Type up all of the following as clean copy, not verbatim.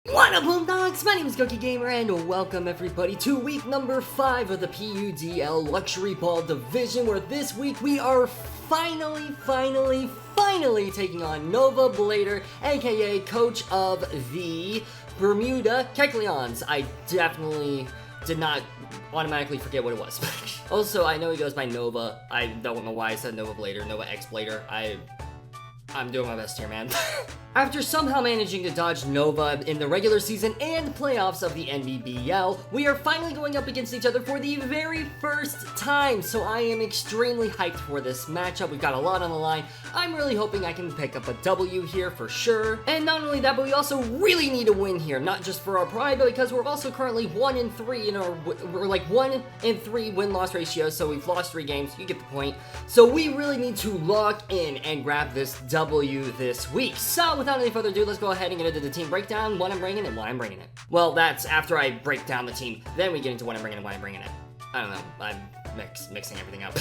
What up, Homedawgs? My name is Gokey Gamer, and welcome everybody to week number 5 of the PUDL Luxury Ball Division, where this week we are finally taking on NOVAXBLADER, aka coach of the Bermuda Kecleons. I definitely did not automatically forget what it was. Also, I know he goes by Nova. I don't know why I said NOVAXBLADER, NOVAXBLADER. I'm doing my best here, man. After somehow managing to dodge Nova in the regular season and playoffs of the NBBL, we are finally going up against each other for the very first time, so I am extremely hyped for this matchup. We've got a lot on the line. I'm really hoping I can pick up a W here for sure. And not only that, but we also really need a win here, not just for our pride, but because we're also currently 1-3 in our, we're like 1-3 win-loss ratio, so we've lost 3 games, you get the point. So we really need to lock in and grab this W this week. So without any further ado, let's go ahead and get into the team breakdown, what I'm bringing and why I'm bringing it. Well, that's after I break down the team, then we get into what I'm bringing and why I'm bringing it. I don't know, I'm mixing everything up.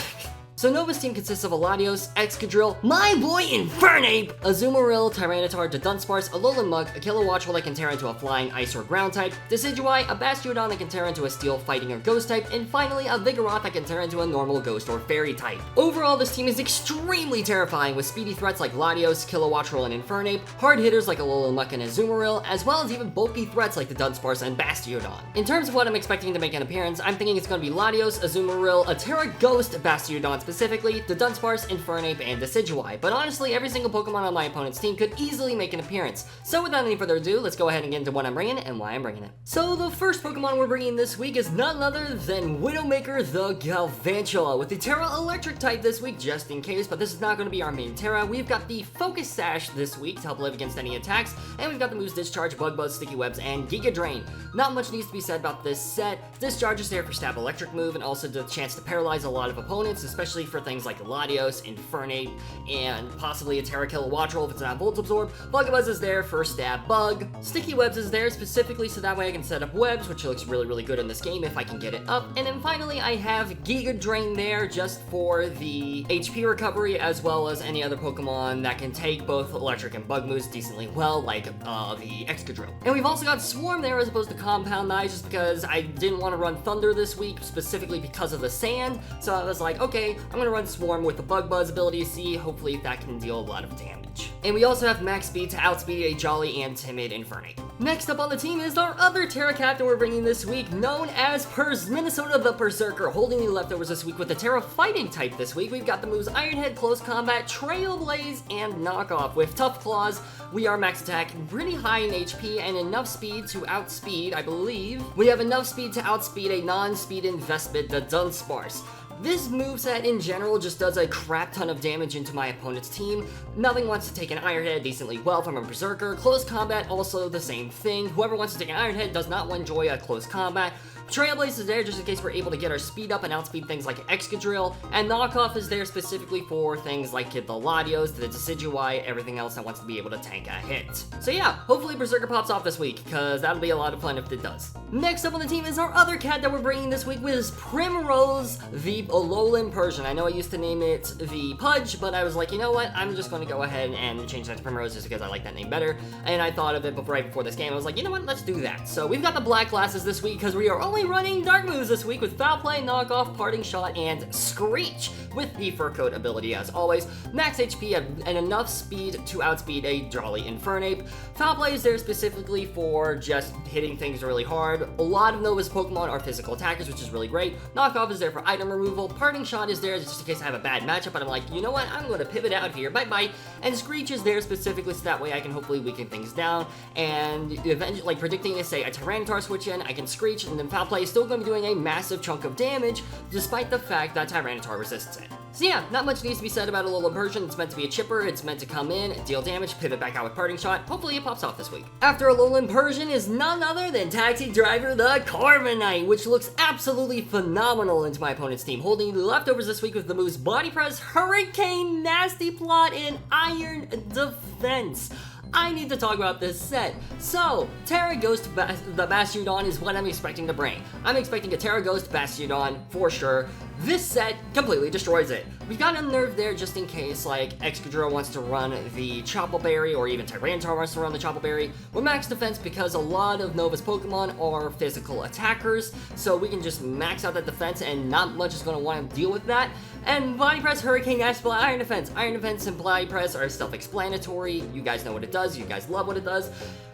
So Nova's team consists of Latios, Excadrill, my boy Infernape, Azumarill, Tyranitar, the Dunsparce, a Alolan Mug, a Kilowattrel that can tear into a flying ice or ground type, Decidueye, a Bastiodon that can tear into a steel, fighting, or ghost type, and finally a Vigoroth that can tear into a normal ghost or fairy type. Overall, this team is extremely terrifying with speedy threats like Latios, Kilowattrel, and Infernape, hard hitters like Alolan Muk and Azumarill, as well as even bulky threats like the Dunsparce and Bastiodon. In terms of what I'm expecting to make an appearance, I'm thinking it's going to be Latios, Azumarill, a Terra Ghost, Bastiodon specifically, the Dunsparce, Infernape, and Decidueye, but honestly, every single Pokemon on my opponent's team could easily make an appearance. So without any further ado, let's go ahead and get into what I'm bringing and why I'm bringing it. So the first Pokemon we're bringing this week is none other than Widowmaker the Galvantula, with the Terra Electric type this week, just in case, but this is not going to be our main Terra. We've got the Focus Sash this week to help live against any attacks, and we've got the moves Discharge, Bug Buzz, Sticky Webs, and Giga Drain. Not much needs to be said about this set. Discharge is there for Stab Electric move, and also the chance to paralyze a lot of opponents, especially for things like Latios, Infernape, and possibly a Terra Kilowattrel if it's not Volt Absorb. Bug Buzz is there for Stab Bug. Sticky Webs is there specifically so that way I can set up webs, which looks really good in this game if I can get it up. And then finally I have Giga Drain there just for the HP recovery, as well as any other Pokemon that can take both electric and bug moves decently well, like the Excadrill. And we've also got Swarm there as opposed to Compound Knives, just because I didn't want to run Thunder this week, specifically because of the sand. So I was like, okay, I'm gonna run Swarm with the Bug Buzz ability to see, hopefully that can deal a lot of damage. And we also have max speed to outspeed a Jolly and timid Infernape. Next up on the team is our other Terra Captain we're bringing this week, known as Minnesota the Berserker, holding the leftovers this week with the Terra Fighting type this week. We've got the moves Iron Head, Close Combat, Trailblaze, and Knockoff. With Tough Claws, we are max attack, pretty high in HP, and enough speed to outspeed, I believe. We have enough speed to outspeed a non-speed Investment, the Dunsparce. This moveset in general just does a crap ton of damage into my opponent's team. Nothing wants to take an Iron Head decently well from a Berserker. Close Combat, also the same thing. Whoever wants to take an Iron Head does not enjoy a Close Combat. Trailblaze is there just in case we're able to get our speed up and outspeed things like Excadrill, and Knockoff is there specifically for things like the Latios, the Decidueye, everything else that wants to be able to tank a hit. So yeah, hopefully Berserker pops off this week, because that'll be a lot of fun if it does. Next up on the team is our other cat that we're bringing this week, which is Primrose the Alolan Persian. I know I used to name it the Pudge, but I was like, you know what, I'm just going to go ahead and change that to Primrose just because I like that name better, and I thought of it right before this game. I was like, you know what, let's do that. So we've got the black glasses this week because we are only running dark moves this week with Foul Play, Knockoff, Parting Shot, and Screech, with the Fur Coat ability as always. Max HP and enough speed to outspeed a Jolly Infernape. Foul Play is there specifically for just hitting things really hard. A lot of Nova's Pokemon are physical attackers, which is really great. Knockoff is there for item removal. Parting Shot is there just in case I have a bad matchup, but I'm like, you know what, I'm going to pivot out here, bye-bye. And Screech is there specifically so that way I can hopefully weaken things down, and eventually, like predicting, say, a Tyranitar switch in, I can Screech, and then Foul Play is still going to be doing a massive chunk of damage, despite the fact that Tyranitar resists it. So yeah, not much needs to be said about Alolan Persian. It's meant to be a chipper, it's meant to come in, deal damage, pivot back out with Parting Shot. Hopefully it pops off this week. After Alolan Persian is none other than Taxi Driver the CORVIKNIGHT, which looks absolutely phenomenal into my opponent's team, holding the leftovers this week with the moves Body Press, Hurricane, Nasty Plot, and Iron Defense. I need to talk about this set. So, Terra Ghost the Bastiodon is what I'm expecting to bring. I'm expecting a Terra Ghost Bastiodon for sure. this set completely destroys it. We got a nerve there just in case, like, Excadrill wants to run the Chople Berry, or even Tyranitar wants to run the Chople Berry. We're max defense because a lot of Nova's Pokemon are physical attackers, so we can just max out that defense and not much is going to want to deal with that. And Body Press, Hurricane, Ash Blast, Iron Defense. Iron Defense and Body Press are self-explanatory. You guys know what it does. You guys love what it does.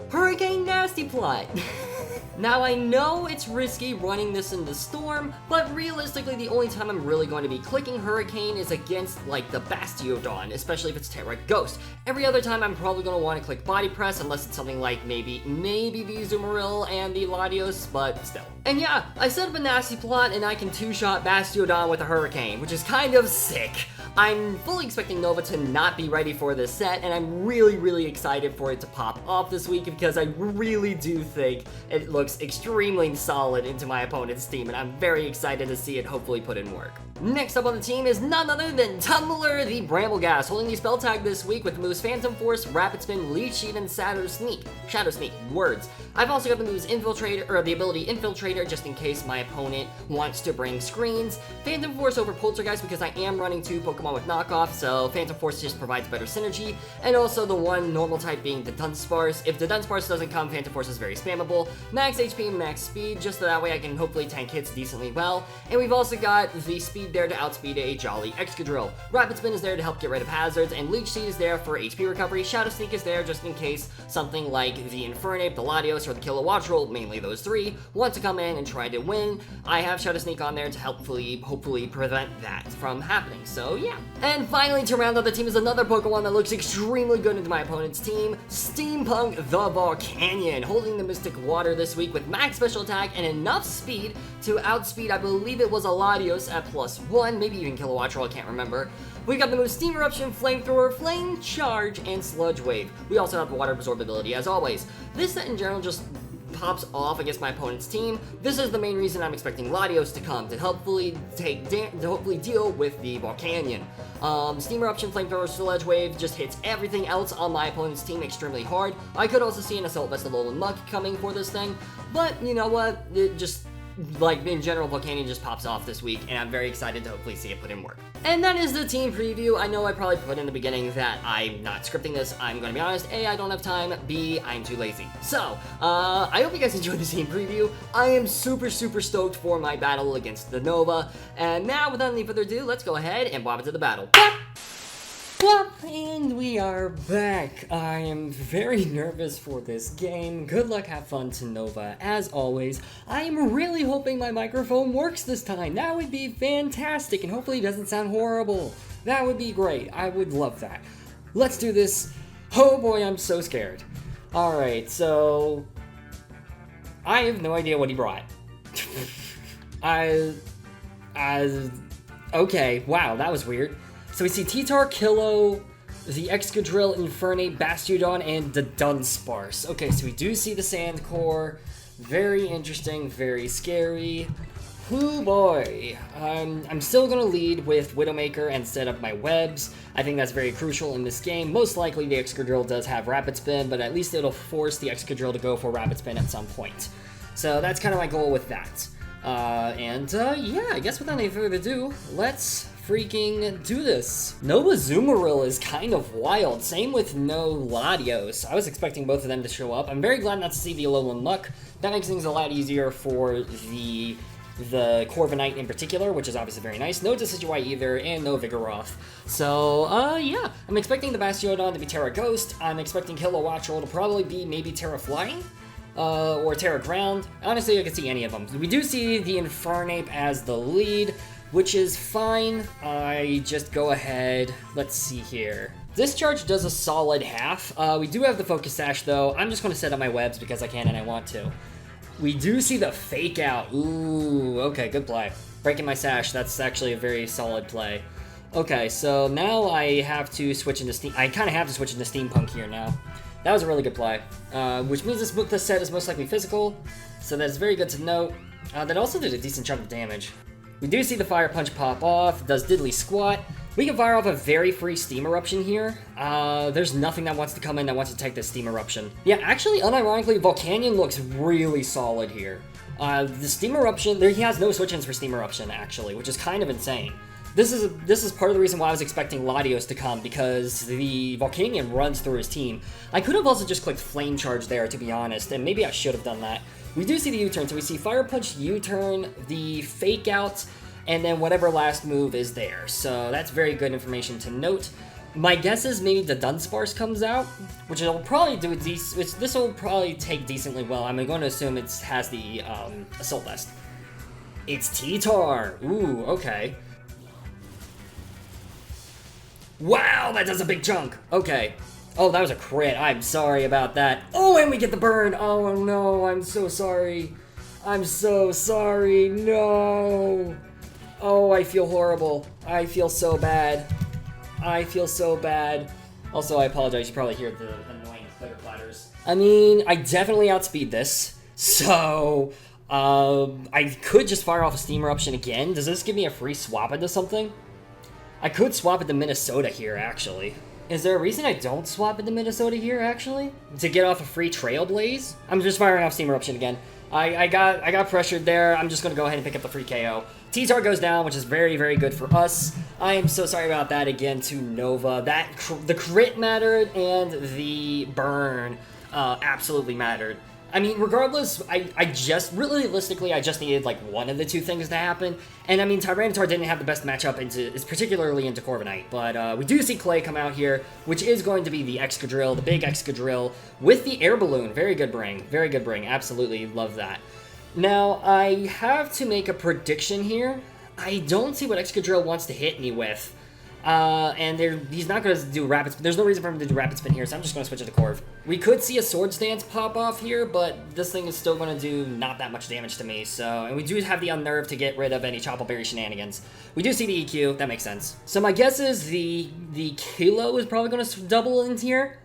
Hurricane Nasty Plot. Now, I know it's risky running this in the Storm, but realistically, the only time I'm really going to be clicking Hurricane is against, like, the Bastiodon, especially if it's Terra Ghost. Every other time, I'm probably going to want to click Body Press, unless it's something like maybe the Azumarill and the Latios, but still. And yeah, I set up a Nasty Plot, and I can two-shot Bastiodon with a Hurricane, which is kind of sick. I'm fully expecting Nova to not be ready for this set, and I'm really excited for it to pop off this week because I really do think it looks extremely solid into my opponent's team, and I'm very excited to see it hopefully put in work. Next up on the team is none other than Tumbler the Brambleghast, holding the spell tag this week with the moves Phantom Force, Rapid Spin, Leech Seed, and Shadow Sneak, words. I've also got the moves Infiltrator, or the ability Infiltrator, just in case my opponent wants to bring screens. Phantom Force over Poltergeist because I am running 2 Pokemon with knockoff, so Phantom Force just provides better synergy, and also the one normal type being the Dunsparce. If the Dunsparce doesn't come, Phantom Force is very spammable. Max HP and max speed, just so that way I can hopefully tank hits decently well. And we've also got the speed there to outspeed a jolly Excadrill. Rapid Spin is there to help get rid of hazards, and Leech Seed is there for HP recovery. Shadow Sneak is there just in case something like the Infernape, the Latios, or the Kilowattrel, mainly those 3, want to come in and try to win. I have Shadow Sneak on there to hopefully prevent that from happening, so yeah. And finally, to round out the team is another Pokemon that looks extremely good into my opponent's team, Steampunk the Volcanion, holding the Mystic Water this week with max special attack and enough speed to outspeed, I believe it was a Latios at +1, maybe even Kilowattrel, I can't remember. We got the moves Steam Eruption, Flamethrower, Flame Charge, and Sludge Wave. We also have the Water Absorb ability as always. This set in general just pops off against my opponent's team. This is the main reason I'm expecting Latios to come, to hopefully deal with the Volcanion. Steam Eruption, Flamethrower, Sludge Wave just hits everything else on my opponent's team extremely hard. I could also see an Assault Vest of Alolan Muck coming for this thing, but you know what, it just, like, in general, Volcanion just pops off this week, and I'm very excited to hopefully see it put in work. And that is the team preview. I know I probably put in the beginning that I'm not scripting this. I'm gonna be honest, A, I don't have time, B, I'm too lazy. So, I hope you guys enjoyed the team preview. I am super stoked for my battle against the Nova. And now, without any further ado, let's go ahead and bob into the battle. And we are back. I am very nervous for this game. Good luck, have fun to Nova. As always, I am really hoping my microphone works this time. That would be fantastic, and hopefully it doesn't sound horrible. That would be great. I would love that. Let's do this. Oh boy, I'm so scared. Alright, so I have no idea what he brought. Okay, wow, that was weird. So we see T-Tar, Kilo, the Excadrill, Infernape, Bastiodon, and the Dunsparce. Okay, so we do see the Sand Core. Very interesting, very scary. Oh boy. I'm still gonna lead with Widowmaker and set up my webs. I think that's very crucial in this game. Most likely the Excadrill does have Rapid Spin, but at least it'll force the Excadrill to go for Rapid Spin at some point. So that's kind of my goal with that. Yeah, I guess without any further ado, let's freaking do this. No Azumarill is kind of wild. Same with no Latios. I was expecting both of them to show up. I'm very glad not to see the Alolan Muck. That makes things a lot easier for the CORVIKNIGHT in particular, which is obviously very nice. No Decidueye either, and no Vigoroth. So, yeah. I'm expecting the Bastiodon to be Terra Ghost. I'm expecting Kilowattrel to probably be maybe Terra Flying. Or Terra Ground. Honestly, I could see any of them. We do see the Infernape as the lead, which is fine. I just go ahead. Let's see here. Discharge does a solid half. We do have the Focus Sash, though. I'm just going to set up my webs because I can and I want to. We do see the Fake Out. Ooh, okay, good play. Breaking my Sash, that's actually a very solid play. Okay, so now I have to switch into Steam. I kind of have to switch into Steampunk here now. That was a really good play, which means this set is most likely physical, so that's very good to note. That also did a decent chunk of damage. We do see the Fire Punch pop off, does Diddly Squat. We can fire off a very free Steam Eruption here. There's nothing that wants to come in that wants to take this Steam Eruption. Yeah, actually, unironically, Volcanion looks really solid here. The Steam Eruption, he has no switch-ins for Steam Eruption, actually, which is kind of insane. This is part of the reason why I was expecting Latios to come, because the Volcanion runs through his team. I could have also just clicked Flame Charge there, to be honest, and maybe I should have done that. We do see the U-turn, so we see Fire Punch, U-turn, the Fake Out, and then whatever last move is there. So that's very good information to note. My guess is maybe the Dunsparce comes out, which will probably do this will probably take decently well. I'm going to assume it has the Assault Vest. It's T-Tar. Ooh, okay. Wow, that does a big chunk. Okay. Oh, that was a crit. I'm sorry about that. Oh, and we get the burn. Oh, no. I'm so sorry. I'm so sorry. No. Oh, I feel horrible. I feel so bad. I feel so bad. Also, I apologize. You probably hear the annoying clitter clatters. I mean, I definitely outspeed this. So, I could just fire off a Steam Eruption again. Does this give me a free swap into something? I could swap it to Minnesota here, actually. Is there a reason I don't swap it to Minnesota here, actually? To get off a free Trailblaze? I'm just firing off Steam Eruption again. I got pressured there. I'm just going to go ahead and pick up the free KO. T-Tar goes down, which is very, very good for us. I am so sorry about that again to Nova. The crit mattered and the burn absolutely mattered. I mean, regardless, I just, realistically, I just needed, like, one of the two things to happen. And, I mean, Tyranitar didn't have the best matchup particularly into CORVIKNIGHT. But we do see Clay come out here, which is going to be the Excadrill, the big Excadrill, with the Air Balloon. Very good bring. Very good bring. Absolutely love that. Now, I have to make a prediction here. I don't see what Excadrill wants to hit me with. And he's not going to do Rapid Spin. There's no reason for him to do Rapid Spin here, so I'm just going to switch it to Corv. We could see a Swords Dance pop off here, but this thing is still going to do not that much damage to me. So, and we do have the Unnerve to get rid of any Choppleberry shenanigans. We do see the EQ. That makes sense. So my guess is the Kilo is probably going to double in here.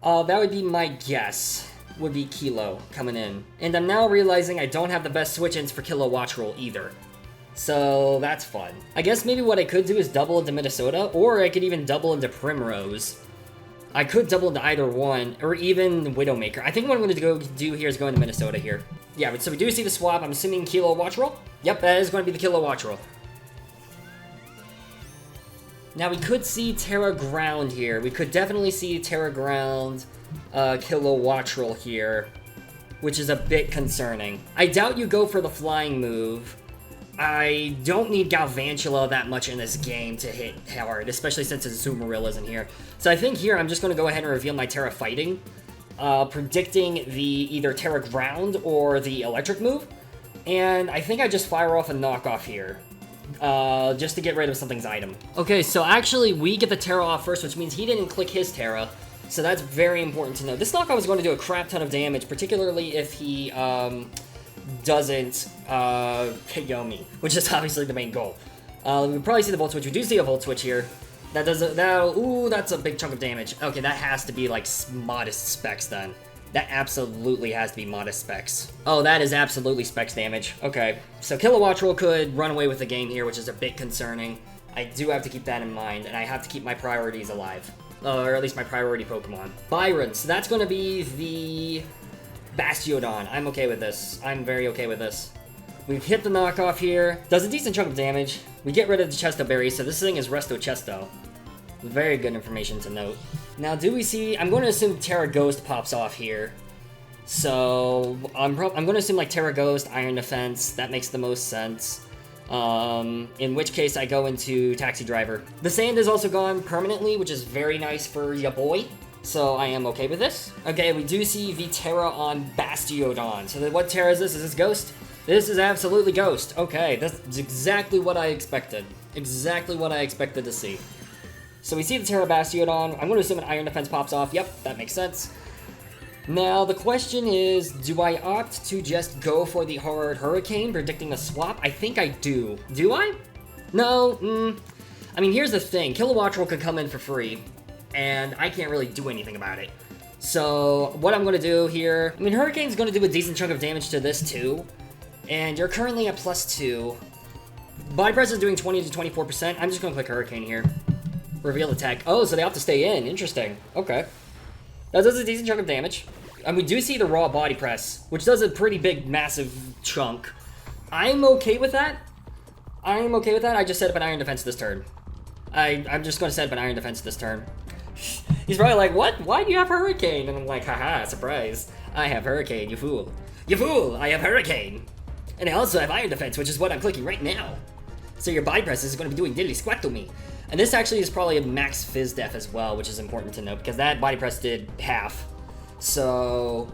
That would be my guess. Would be Kilo coming in. And I'm now realizing I don't have the best switch-ins for Kilo Watch Roll either. So that's fun. I guess maybe what I could do is double into Minnesota, or I could even double into Primrose. I could double into either one, or even Widowmaker. I think what I'm going to go do here is go into Minnesota here. Yeah, so we do see the swap. I'm assuming Kilo Watch Roll. Yep, that is going to be the Kilo Watch Roll. Now we could see Terra Ground here. We could definitely see Terra Ground, Kilo Watch Roll here, which is a bit concerning. I doubt you go for the flying move. I don't need Galvantula that much in this game to hit hard, especially since Azumarill isn't here. So I think here I'm just going to go ahead and reveal my Terra Fighting, predicting the either Terra Ground or the Electric move. And I think I just fire off a knockoff here, just to get rid of something's item. Okay, so actually we get the Terra off first, which means he didn't click his Terra. So that's very important to know. This knockoff is going to do a crap ton of damage, particularly if he doesn't KO me, which is obviously the main goal. We probably see the Volt Switch. We do see a Volt Switch here. That does ooh, that's a big chunk of damage. Okay, that has to be like modest specs then. That absolutely has to be modest specs. Oh, that is absolutely specs damage. Okay, so Kilo Watch Roll could run away with the game here, which is a bit concerning. I do have to keep that in mind, and I have to keep my priorities alive. Or at least my priority Pokemon. Byron, so that's going to be the Bastiodon. I'm okay with this. I'm very okay with this. We hit the knockoff here. Does a decent chunk of damage. We get rid of the Chesto Berry, so this thing is Resto Chesto. Very good information to note. Now, do we see... I'm going to assume Terra Ghost pops off here. So, I'm going to assume, like, Terra Ghost, Iron Defense. That makes the most sense. In which case, I go into Taxi Driver. The Sand is also gone permanently, which is very nice for ya boy. So I am okay with this. Okay, we do see the Terra on Bastiodon. So what Terra is this? Is this Ghost? This is absolutely Ghost. Okay, that's exactly what I expected. Exactly what I expected to see. So we see the Terra Bastiodon. I'm going to assume an Iron Defense pops off. Yep, that makes sense. Now, the question is, do I opt to just go for the Hard Hurricane, predicting a swap? I think I do. Do I? No, I mean, here's the thing. Kilo Watch Roll could come in for free, and I can't really do anything about it. So, what I'm going to do here... I mean, Hurricane's going to do a decent chunk of damage to this, too. And you're currently at +2. Body Press is doing 20 to 24%. I'm just going to click Hurricane here. Reveal attack. Oh, so they have to stay in. Interesting. Okay. That does a decent chunk of damage. And we do see the raw body press, which does a pretty big, massive chunk. I'm okay with that. I'm okay with that. I just set up an iron defense this turn. I'm just going to set up an iron defense this turn. He's probably like, what? Why do you have Hurricane? And I'm like, haha, surprise. I have Hurricane, you fool. You fool, I have Hurricane. And I also have iron defense, which is what I'm clicking right now. So your body press is going to be doing diddly squat to me. And this actually is probably a max phys def as well, which is important to note, because that body press did half. So,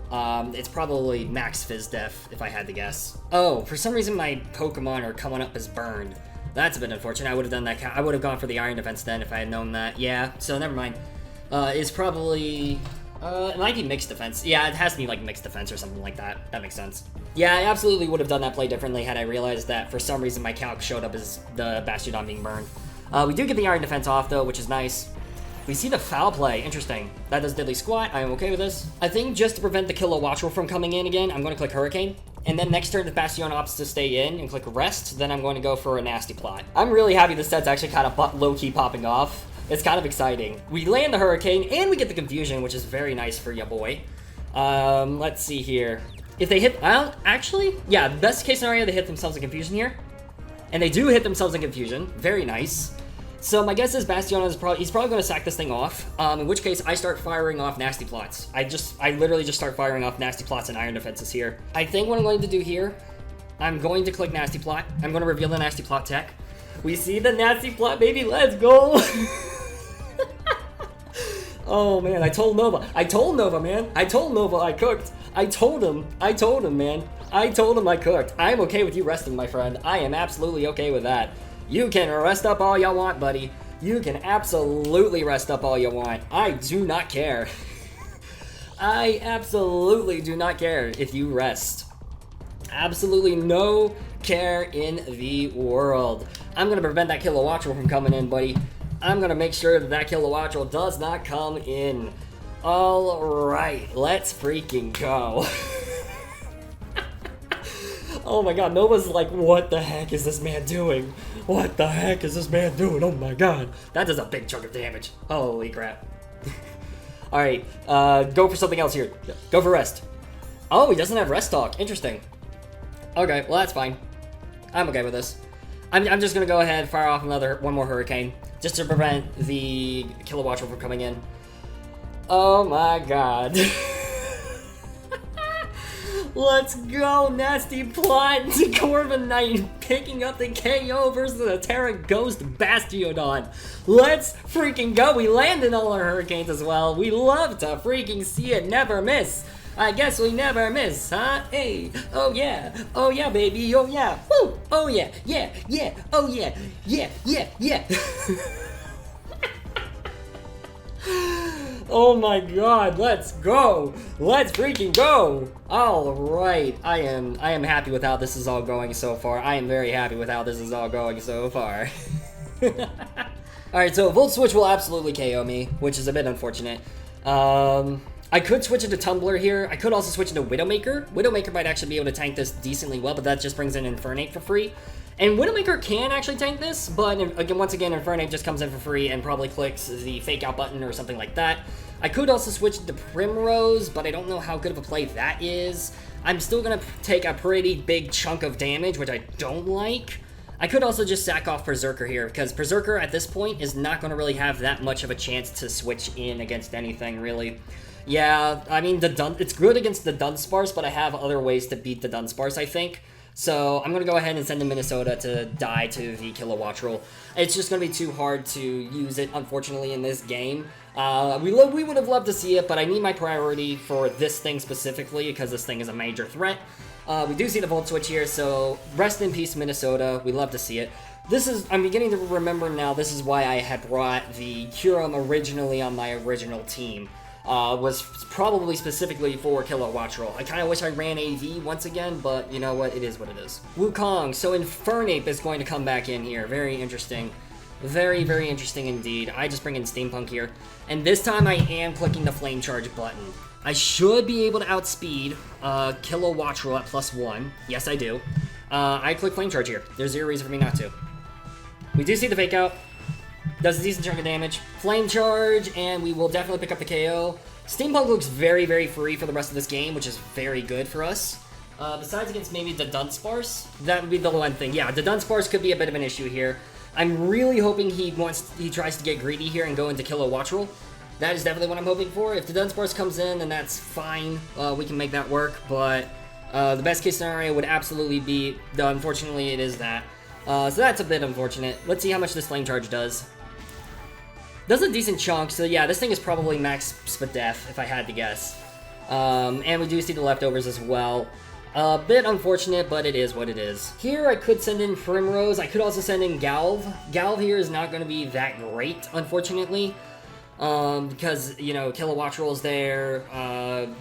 it's probably max phys def, if I had to guess. Oh, for some reason my Pokemon are coming up as burned. That's a bit unfortunate. I would have done that. I would have gone for the iron defense then if I had known that. Yeah, so never mind. It's probably... it might be mixed defense. Yeah, it has to be like mixed defense or something like that. That makes sense. Yeah, I absolutely would have done that play differently had I realized that for some reason my calc showed up as the Bastiodon being burned. We do get the iron defense off though, which is nice. We see the foul play. Interesting. That does diddly squat. I am okay with this. I think just to prevent the Kilowattrel from coming in again, I'm going to click Hurricane. And then next turn, if Bastion opts to stay in and click Rest, then I'm going to go for a Nasty Plot. I'm really happy this set's actually kind of low-key popping off. It's kind of exciting. We land the Hurricane, and we get the Confusion, which is very nice for ya boy. Let's see here. If they hit... Well, actually, yeah, best case scenario, they hit themselves in Confusion here. And they do hit themselves in Confusion. Very nice. So my guess is Bastion is he's probably going to sack this thing off, in which case I start firing off Nasty Plots. I literally just start firing off Nasty Plots and Iron Defenses here. I think what I'm going to do here, I'm going to click Nasty Plot. I'm going to reveal the Nasty Plot tech. We see the Nasty Plot, baby, let's go! Oh man, I told Nova, man. I told Nova I cooked. I told him, man. I told him I cooked. I'm okay with you resting, my friend. I am absolutely okay with that. You can rest up all you want, buddy. You can absolutely rest up all you want. I do not care. I absolutely do not care if you rest. Absolutely no care in the world. I'm going to prevent that Kilowattrel from coming in, buddy. I'm going to make sure that that Kilowattrel does not come in. All right, let's freaking go. Oh my god, Nova's like, what the heck is this man doing? What the heck is this man doing? Oh my god. That does a big chunk of damage. Holy crap. Alright, go for something else here. Go for rest. Oh, he doesn't have rest talk. Interesting. Okay, well that's fine. I'm okay with this. I'm just gonna go ahead and fire off one more Hurricane, just to prevent the Kilowattrel from coming in. Oh my god. Let's go, Nasty Plot to CORVIKNIGHT, picking up the KO versus the Terra Ghost Bastiodon. Let's freaking go. We landed all our Hurricanes as well. We love to freaking see it, never miss. I guess we never miss, huh? Hey, oh yeah, baby, oh yeah, woo, oh yeah, yeah, oh yeah, yeah. Oh my god, let's go! Let's freaking go! Alright, I am happy with how this is all going so far. I am very happy with how this is all going so far. Alright, so Volt Switch will absolutely KO me, which is a bit unfortunate. I could switch into Tumbler here. I could also switch into Widowmaker. Widowmaker might actually be able to tank this decently well, but that just brings in Infernape for free. And Widowmaker can actually tank this, but again, once again, Infernape just comes in for free and probably clicks the Fake Out button or something like that. I could also switch to Primrose, but I don't know how good of a play that is. I'm still going to take a pretty big chunk of damage, which I don't like. I could also just sack off Berserker here, because Berserker at this point is not going to really have that much of a chance to switch in against anything, really. Yeah, I mean, it's good against the Dunsparce, but I have other ways to beat the Dunsparce, I think. So I'm going to go ahead and send to Minnesota to die to the Kilowattrel. It's just going to be too hard to use it, unfortunately, in this game. We would have loved to see it, but I need my priority for this thing specifically, because this thing is a major threat. We do see the Volt Switch here, so rest in peace, Minnesota. We love to see it. I'm beginning to remember now, this is why I had brought the Kyurem originally on my original team. Was probably specifically for Kilowattrel. I kind of wish I ran AV once again, but you know what? It is what it is. Wukong. So Infernape is going to come back in here. Very interesting. Very, very interesting indeed. I just bring in Steampunk here. And this time I am clicking the Flame Charge button. I should be able to outspeed Kilowattrel at +1. Yes, I do. I click Flame Charge here. There's zero reason for me not to. We do see the Fake Out. Does a decent chunk of damage. Flame Charge, and we will definitely pick up the KO. Steampunk looks very, very free for the rest of this game, which is very good for us. Besides against maybe the Dunsparce, that would be the one thing. Yeah, the Dunsparce could be a bit of an issue here. I'm really hoping he tries to get greedy here and go into Kilowattrel. That is definitely what I'm hoping for. If the Dunsparce comes in, then that's fine. We can make that work, but the best case scenario would absolutely be, unfortunately, it is that. So that's a bit unfortunate. Let's see how much this Flame Charge does. Does a decent chunk, so yeah, this thing is probably max Spadef, if I had to guess. And we do see the leftovers as well. A bit unfortunate, but it is what it is. Here, I could send in Primrose. I could also send in Galv. Galv here is not going to be that great, unfortunately. Because, you know, Kilowattrel is there.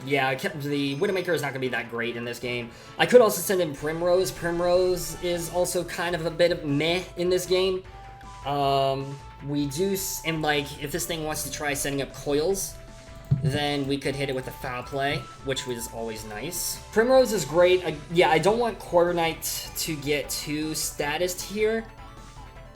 Yeah, the Widowmaker is not going to be that great in this game. I could also send in Primrose. Primrose is also kind of a bit of meh in this game. We do, and like, if this thing wants to try setting up coils, then we could hit it with a Foul Play, which was always nice. Primrose is great. Yeah, I don't want CORVIKNIGHT to get too statused here.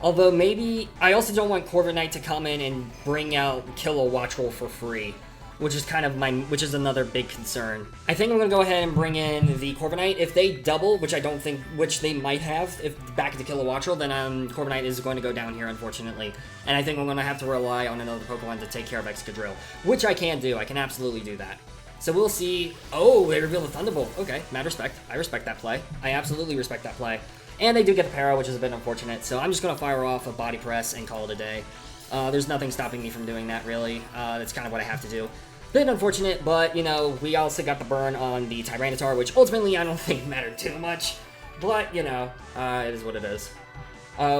Although maybe, I also don't want CORVIKNIGHT to come in and bring out Kilowattrel for free, which is kind of which is another big concern. I think I'm gonna go ahead and bring in the CORVIKNIGHT. If they double, which I don't think, which they might have, if back to Kilowattrel, then CORVIKNIGHT is going to go down here, unfortunately. And I think I'm gonna have to rely on another Pokemon to take care of Excadrill, which I can do. I can absolutely do that. So we'll see. Oh, they reveal the Thunderbolt. Okay, mad respect. I respect that play. I absolutely respect that play. And they do get the Para, which is a bit unfortunate. So I'm just gonna fire off a Body Press and call it a day. There's nothing stopping me from doing that, really. That's kind of what I have to do. Bit unfortunate, but, you know, we also got the burn on the Tyranitar, which ultimately I don't think mattered too much. But, you know, it is what it is.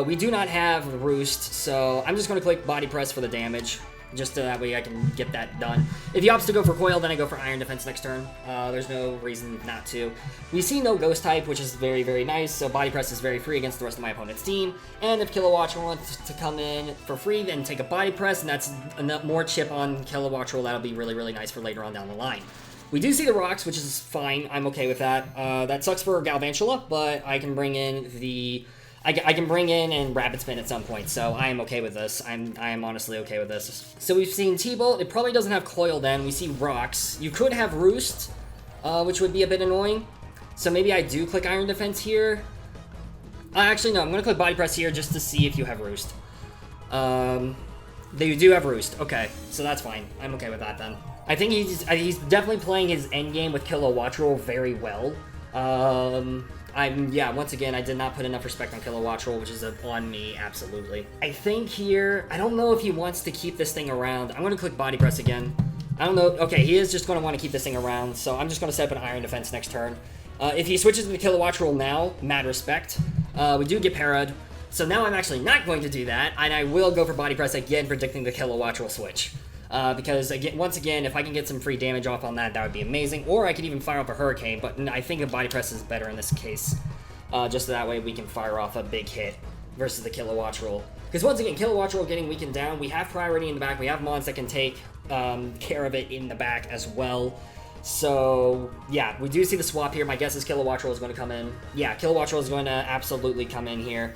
We do not have Roost, so I'm just going to click Body Press for the damage, just so that way I can get that done. If he opts to go for Coil, then I go for Iron Defense next turn. There's no reason not to. We see no Ghost type, which is very, very nice, so Body Press is very free against the rest of my opponent's team. And if Kilowattrel wants to come in for free, then take a Body Press, and that's enough more chip on Kilowattrel. That'll be really, really nice for later on down the line. We do see the Rocks, which is fine. I'm okay with that. That sucks for Galvantula, but I can bring in the... I can bring in and Rapid Spin at some point, so I am okay with this. I am honestly okay with this. So we've seen T-Bolt. It probably doesn't have Coil then. We see Rocks. You could have Roost, which would be a bit annoying. So maybe I do click Iron Defense here. Actually, no. I'm going to click Body Press here just to see if you have Roost. They do have Roost. Okay, so that's fine. I'm okay with that then. I think he's definitely playing his endgame with Kilowattrel very well. Yeah, once again, I did not put enough respect on Kilowattrel, which is on me, absolutely. I think here, I don't know if he wants to keep this thing around. I'm going to click Body Press again. I don't know. Okay, he is just going to want to keep this thing around, so I'm just going to set up an Iron Defense next turn. If he switches to the Kilowattrel now, mad respect. We do get parried, so now I'm actually not going to do that, and I will go for Body Press again, predicting the Kilowattrel switch. Because, again, once again, if I can get some free damage off on that, that would be amazing. Or I could even fire off a Hurricane, but I think a Body Press is better in this case. Just so that way we can fire off a big hit versus the Kilowattrel. Because once again, Kilowattrel getting weakened down, we have priority in the back. We have Mons that can take care of it in the back as well. So, yeah, we do see the swap here. My guess is Kilowattrel is going to come in. Yeah, Kilowattrel is going to absolutely come in here.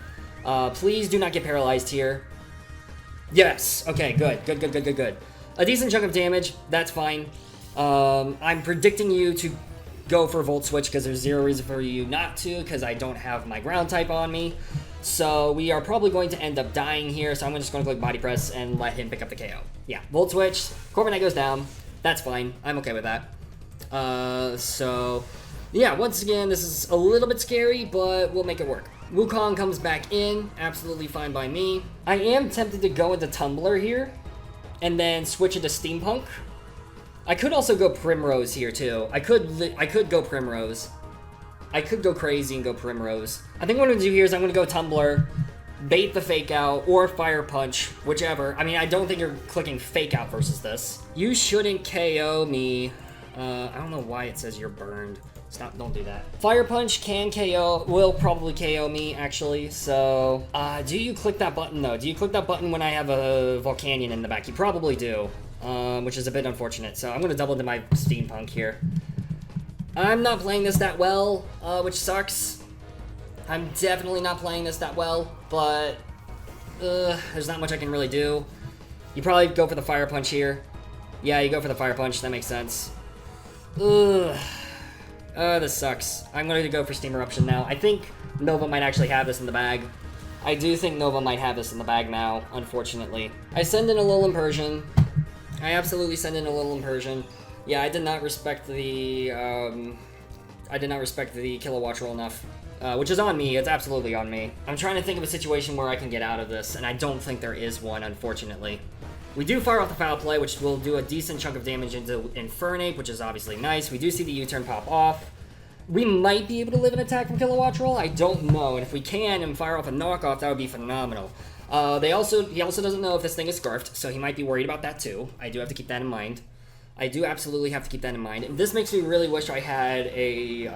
Please do not get paralyzed here. Yes. Okay, good. Good. A decent chunk of damage, that's fine. I'm predicting you to go for Volt Switch because there's zero reason for you not to, because I don't have my ground type on me. So we are probably going to end up dying here, so I'm just going to click Body Press and let him pick up the KO. Yeah, Volt Switch, CORVIKNIGHT goes down. That's fine. I'm okay with that. So, yeah, once again, this is a little bit scary, but we'll make it work. Wukong comes back in, absolutely fine by me. I am tempted to go into Tumbler here, and then switch it to Steampunk. I could also go Primrose here too. I could go Primrose. I could go crazy and go Primrose. I think what I'm gonna do here is I'm gonna go Tumbler, bait the Fake Out, or Fire Punch, whichever. I mean, I don't think you're clicking Fake Out versus this. You shouldn't KO me. I don't know why it says you're burned. Stop, don't do that. Fire Punch can KO, will probably KO me, actually, so... do you click that button, though? Do you click that button when I have a Volcanion in the back? You probably do, which is a bit unfortunate, so I'm gonna double into my Steampunk here. I'm not playing this that well, which sucks. I'm definitely not playing this that well, but... there's not much I can really do. You probably go for the Fire Punch here. Yeah, you go for the Fire Punch. That makes sense. Ugh. Oh, this sucks. I'm going to go for Steam Eruption now. I think Nova might actually have this in the bag. I do think Nova might have this in the bag now, unfortunately. I send in a little Impersion. I absolutely send in a little Impersion. Yeah, I did not respect the Kilowatt roll enough. Which is on me. It's absolutely on me. I'm trying to think of a situation where I can get out of this, and I don't think there is one, unfortunately. We do fire off the Foul Play, which will do a decent chunk of damage into Infernape, which is obviously nice. We do see the U-turn pop off. We might be able to live an attack from Kilowatt Roll. I don't know. And if we can and fire off a knockoff, that would be phenomenal. He also doesn't know if this thing is scarfed, so he might be worried about that too. I do have to keep that in mind. I do absolutely have to keep that in mind. And this makes me really wish I had a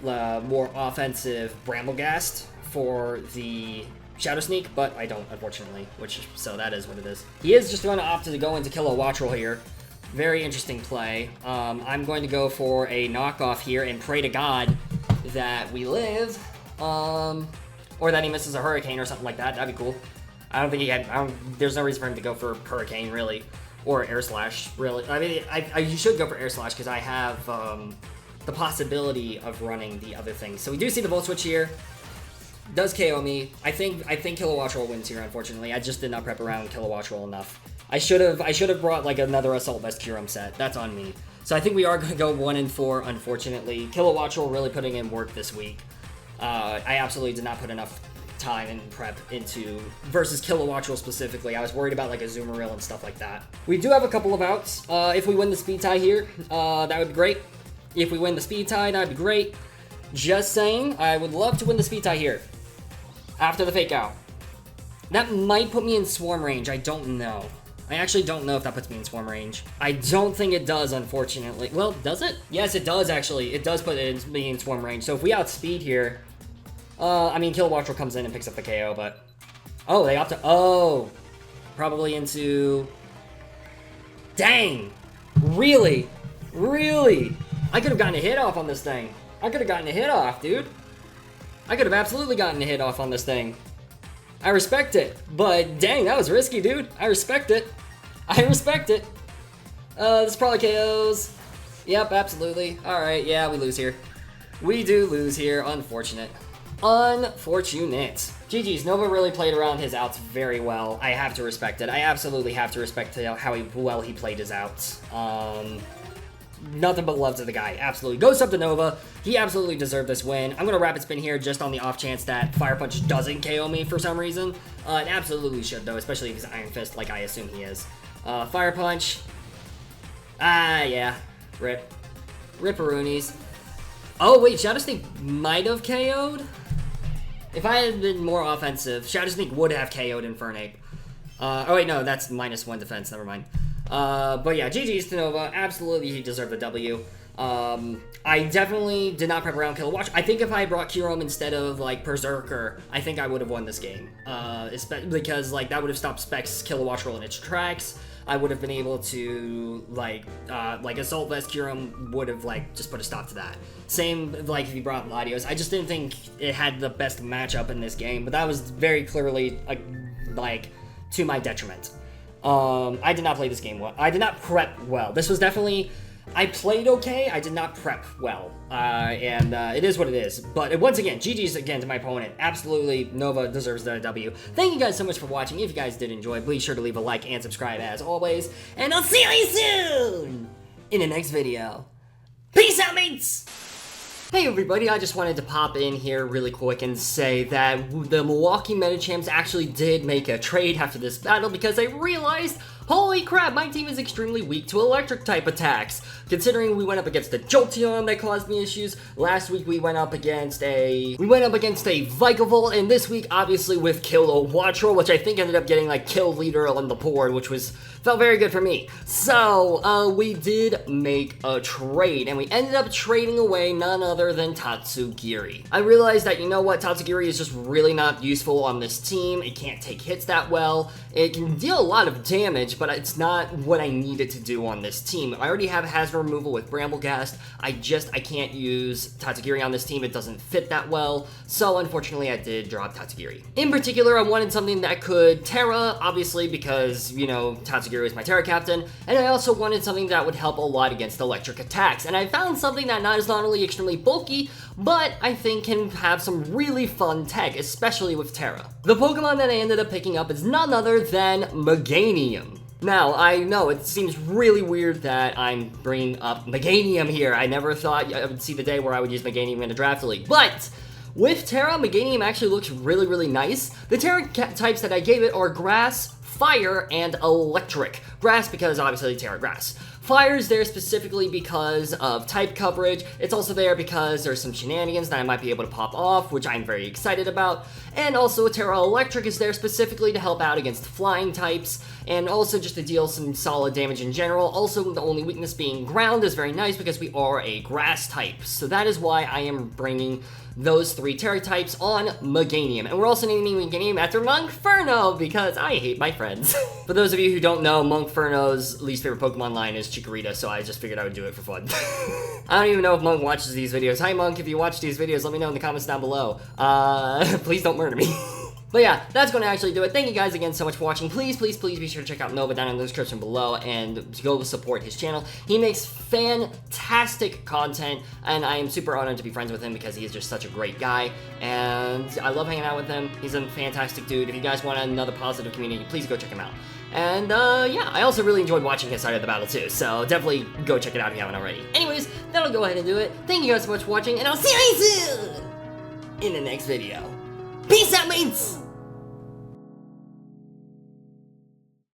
more offensive Bramblegast for the Shadow Sneak, but I don't, unfortunately, so that is what it is. He is just going to opt to go into Kilowatt Roll here. Very interesting play. I'm going to go for a knockoff here and pray to God that we live, or that he misses a Hurricane or something like that. That'd be cool. I don't think he had, there's no reason for him to go for Hurricane, really, or Air Slash, really. I mean, you should go for Air Slash, because I have the possibility of running the other thing. So we do see the Volt Switch here. Does KO me. I think Kilowatt Roll wins here, unfortunately. I just did not prep around Kilowatt Roll enough. I should have brought like another Assault Vest Curum set. That's on me. So I think we are going to go 1-4, unfortunately. Kilowatt Roll really putting in work this week. I absolutely did not put enough time and prep into versus Kilowatt Roll specifically. I was worried about like a Zoomeril and stuff like that. We do have a couple of outs. If we win the speed tie here, that would be great. If we win the speed tie, that would be great. Just saying, I would love to win the speed tie here. After the fake out. That might put me in swarm range. I don't know. I actually don't know if that puts me in swarm range. I don't think it does, unfortunately. Well, does it? Yes, it does, actually. It does put me in swarm range. So if we outspeed here... I mean, Kilowatt Roll comes in and picks up the KO, but... Oh, they opt to... Oh! Probably into... Dang! Really? Really? I could have gotten a hit off on this thing. I could have gotten a hit off, dude. I could have absolutely gotten a hit off on this thing. I respect it, but dang, that was risky, dude. I respect it. I respect it. This probably KOs. Yep, absolutely. Alright, yeah, we lose here. We do lose here. Unfortunate. Unfortunate. GG's. Nova really played around his outs very well. I have to respect it. I absolutely have to respect how well he played his outs. Nothing but love to the guy. Absolutely. Goes up to Nova. He absolutely deserved this win. I'm going to rapid spin here just on the off chance that Fire Punch doesn't KO me for some reason. It absolutely should, though, especially if he's Iron Fist like I assume he is. Fire Punch. Yeah. Rip. Ripperoonies. Oh, wait. Shadow Sneak might have KO'd? If I had been more offensive, Shadow Sneak would have KO'd Infernape. Oh, wait, no. That's -1 defense. Never mind. But yeah, GG's to Nova. Absolutely, he deserved the W. I definitely did not prep around Kilowatt. I think if I brought Kyurem instead of, like, Berserker, I think I would have won this game. Because, like, that would have stopped Specs Kilowatt Roll in its tracks. I would have been able to, like Assault Vest Kyurem would have, like, just put a stop to that. Same, like, if you brought Latios. I just didn't think it had the best matchup in this game, but that was very clearly, like, to my detriment. I did not play this game well. I did not prep well. This was definitely... I played okay, I did not prep well. It is what it is. But once again, GG's again to my opponent. Absolutely, Nova deserves the W. Thank you guys so much for watching. If you guys did enjoy, please sure to leave a like and subscribe as always. And I'll see you soon in the next video. Peace out, mates! Hey everybody, I just wanted to pop in here really quick and say that the Milwaukee Medichams actually did make a trade after this battle because they realized, holy crap, my team is extremely weak to electric type attacks. Considering we went up against a Jolteon that caused me issues, last week we went up against a Vikavolt, and this week obviously with Kilowatt Roll, which I think ended up getting like kill leader on the board, which felt very good for me. So, we did make a trade, and we ended up trading away none other than Tatsugiri. I realized that, you know what, Tatsugiri is just really not useful on this team. It can't take hits that well. It can deal a lot of damage, but it's not what I needed to do on this team. I already have Hazard removal with Bramblegast. I can't use Tatsugiri on this team. It doesn't fit that well. So unfortunately, I did drop Tatsugiri. In particular, I wanted something that could Terra, obviously, because, you know, Tatsugiri is my Terra captain. And I also wanted something that would help a lot against electric attacks. And I found something that is not only extremely bulky, but I think can have some really fun tech, especially with Terra. The Pokemon that I ended up picking up is none other than Meganium. Now, I know it seems really weird that I'm bringing up Meganium here. I never thought I would see the day where I would use Meganium in a draft league, but with Terra, Meganium actually looks really, really nice. The Terra types that I gave it are Grass, Fire, and Electric. Grass because obviously Terra Grass. Fire is there specifically because of type coverage. It's also there because there's some shenanigans that I might be able to pop off, which I'm very excited about. And also Terra Electric is there specifically to help out against flying types, and also just to deal some solid damage in general. Also, the only weakness being ground is very nice because we are a grass type. So that is why I am bringing those 3 Terra types on Meganium. And we're also naming Meganium after Monkferno because I hate my friends. For those of you who don't know, Monkferno's least favorite Pokemon line is Chikorita, so I just figured I would do it for fun. I don't even know if Monk watches these videos. Hi Monk, if you watch these videos, let me know in the comments down below. Please don't murder me. But yeah, that's going to actually do it. Thank you guys again so much for watching. Please, please, please be sure to check out Nova down in the description below and go support his channel. He makes fantastic content, and I am super honored to be friends with him because he is just such a great guy, and I love hanging out with him. He's a fantastic dude. If you guys want another positive community, please go check him out. And yeah, I also really enjoyed watching his side of the battle too, so definitely go check it out if you haven't already. Anyways, that'll go ahead and do it. Thank you guys so much for watching, and I'll see you soon in the next video. Peace out, mates!